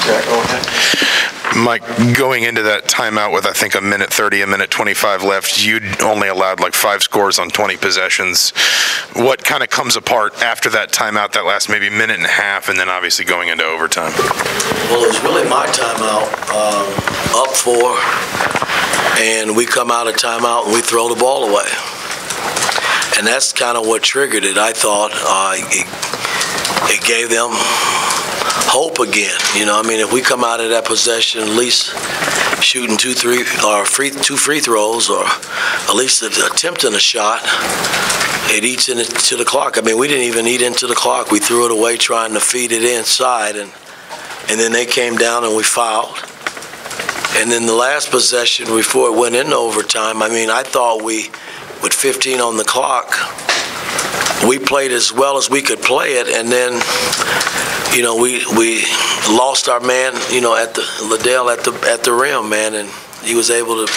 Yeah, go ahead. Mike, going into that timeout with, I think, a minute 30, a minute 25 left, you'd only allowed like 5 scores on 20 possessions. What kind of comes apart after that timeout, that last maybe minute and a half, and then obviously going into overtime? Well, it was really my timeout, up 4, and we come out of timeout and we throw the ball away. And that's kind of what triggered it. I thought it gave them hope again. You know, I mean, if we come out of that possession at least shooting 2 free throws, or at least attempting a shot, it eats into the clock. I mean, we didn't even eat into the clock. We threw it away trying to feed it inside, and then they came down and we fouled. And then the last possession before it went into overtime, I mean, I thought with 15 on the clock, we played as well as we could play it, and then, you know, we lost our man, you know, at Liddell at the rim, man, and he was able to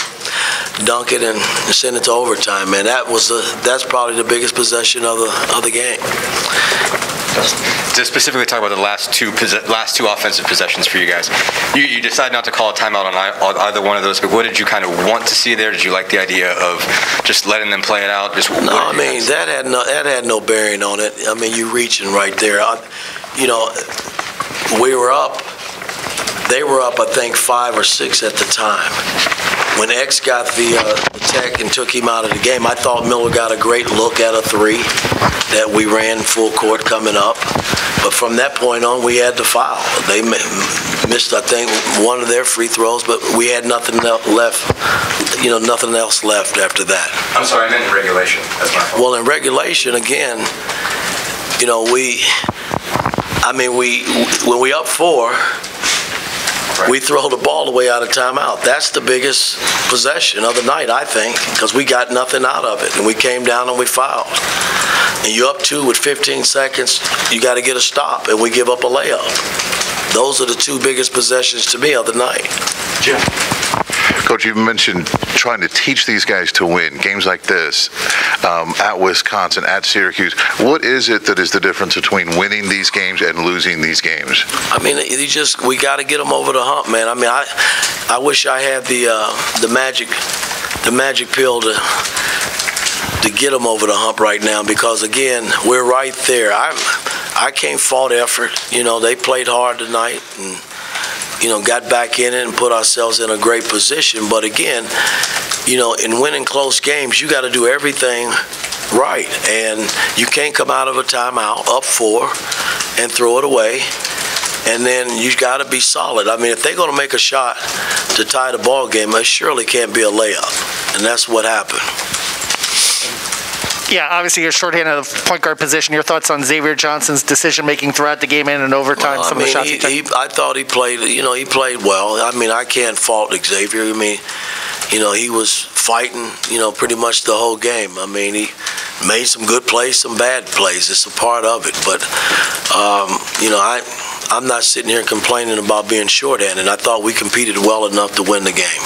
dunk it and send it to overtime, man. That's probably the biggest possession of the game. To specifically talk about the last two offensive possessions for you guys, you decided not to call a timeout on either one of those, but what did you kind of want to see there? Did you like the idea of just letting them play it out? No, I mean, that had no bearing on it. I mean, you reaching right there. You know, we were up. They were up, I think, 5 or 6 at the time. When X got the tech and took him out of the game, I thought Miller got a great look at a 3 that we ran full court coming up. But from that point on, we had to foul. They missed, I think, one of their free throws, but we had nothing left. You know, nothing else left after that. I'm sorry, I meant in regulation. That's my fault. Well, in regulation, again, you know, when we up 4. Right. We throw the ball away out of timeout. That's the biggest possession of the night, I think, because we got nothing out of it, and we came down and we fouled. And you're up 2 with 15 seconds, you got to get a stop, and we give up a layup. Those are the 2 biggest possessions to me of the night. Jim. Coach, you mentioned trying to teach these guys to win games like this, at Wisconsin, at Syracuse. What is it that is the difference between winning these games and losing these games? I mean, we got to get them over the hump, man. I mean, I wish I had the magic pill to get them over the hump right now, because again, we're right there. I can't fault effort. You know, they played hard tonight, and you know, got back in it and put ourselves in a great position. But again, you know, in winning close games, you got to do everything right. And you can't come out of a timeout up 4 and throw it away. And then you got to be solid. I mean, if they're going to make a shot to tie the ball game, it surely can't be a layup. And that's what happened. Yeah, obviously you're shorthanded at the point guard position. Your thoughts on Xavier Johnson's decision-making throughout the game and in overtime? Well, some of the shots he took? I thought he played well. I mean, I can't fault Xavier. I mean, you know, he was fighting, you know, pretty much the whole game. I mean, he made some good plays, some bad plays. It's a part of it. But, you know, I'm not sitting here complaining about being shorthanded. I thought we competed well enough to win the game.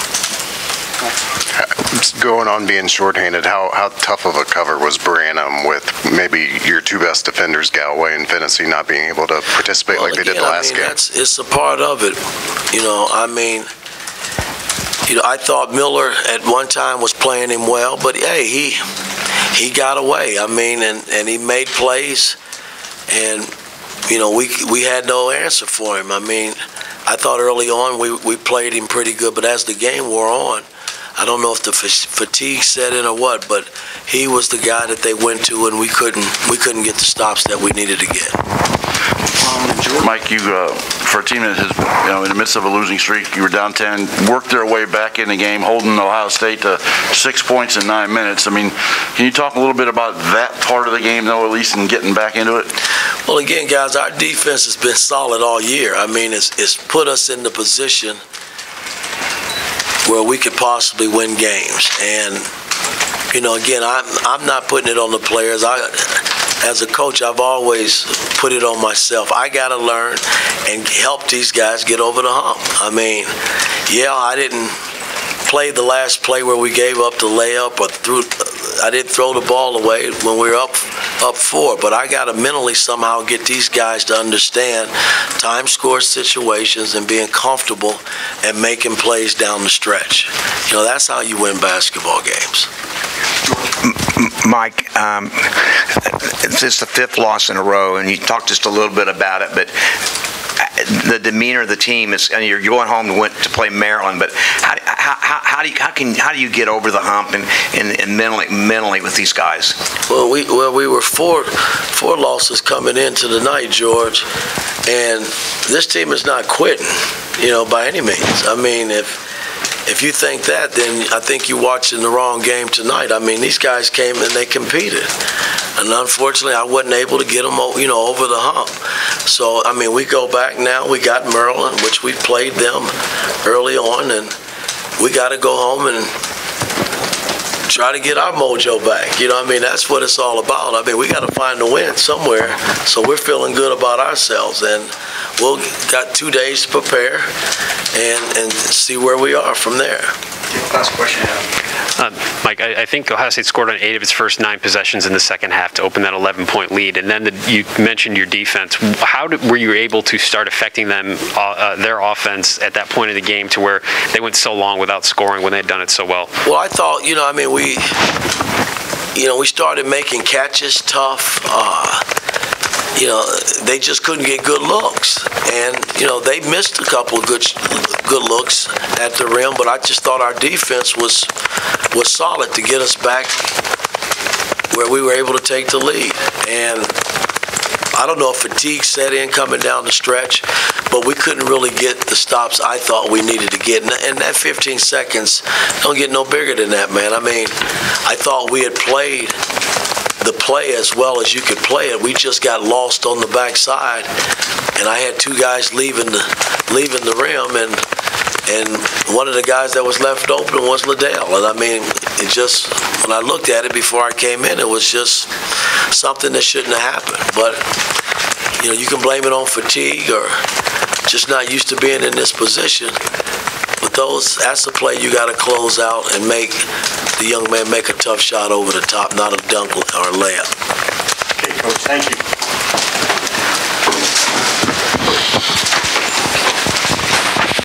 Going on being shorthanded, how tough of a cover was Branham with maybe your 2 best defenders, Galloway and Finney, not being able to participate like they did the last game? It's a part of it. You know, I mean, you know, I thought Miller at one time was playing him well, but hey, he got away. I mean, and he made plays, and you know, we had no answer for him. I mean, I thought early on we played him pretty good, but as the game wore on, I don't know if the fatigue set in or what, but he was the guy that they went to, and we couldn't get the stops that we needed to get. Mike, you for a team that has, you know, in the midst of a losing streak, you were down 10, worked their way back in the game, holding Ohio State to 6 points in 9 minutes. I mean, can you talk a little bit about that part of the game, though, at least, and getting back into it? Well, again, guys, our defense has been solid all year. I mean, it's put us in the position where we could possibly win games. And, you know, again, I'm not putting it on the players. As a coach, I've always put it on myself. I got to learn and help these guys get over the hump. I mean, yeah, I didn't play the last play where we gave up the layup or I didn't throw the ball away when we were up up 4, but I got to mentally somehow get these guys to understand time score situations and being comfortable and making plays down the stretch. You know, that's how you win basketball games. Mike, it's the 5th loss in a row, and you talked just a little bit about it, but the demeanor of the team is, and you're going home to play Maryland, but how do you get over the hump and mentally with these guys? Well, we were four losses coming into the night, George, and this team is not quitting, you know, by any means. I mean, if you think that, then I think you're watching the wrong game tonight. I mean, these guys came and they competed. And unfortunately, I wasn't able to get them, you know, over the hump. So, I mean, we go back now. We got Maryland, which we played them early on, and we got to go home and try to get our mojo back. You know what I mean? That's what it's all about. I mean, we got to find a win somewhere. So we're feeling good about ourselves. And we'll got 2 days to prepare and see where we are from there. Last question, Adam. Mike, I think Ohio State scored on 8 of its first 9 possessions in the second half to open that 11-point lead. And then you mentioned your defense. How were you able to start affecting them, their offense at that point in the game to where they went so long without scoring when they had done it so well? Well, I thought, you know, I mean, we started making catches tough. You know, they just couldn't get good looks. And, you know, they missed a couple of good looks at the rim, but I just thought our defense was solid to get us back where we were able to take the lead. And I don't know if fatigue set in coming down the stretch, but we couldn't really get the stops I thought we needed to get. And that 15 seconds don't get no bigger than that, man. I mean, I thought we had played the play as well as you could play it. We just got lost on the backside, and I had 2 guys leaving the rim, and one of the guys that was left open was Liddell. And I mean, it just, when I looked at it before I came in, it was just something that shouldn't have happened. But, you know, you can blame it on fatigue or just not used to being in this position. But that's a play you got to close out and make the young man make a tough shot over the top, not a dunk or a layup. Okay, Coach, thank you.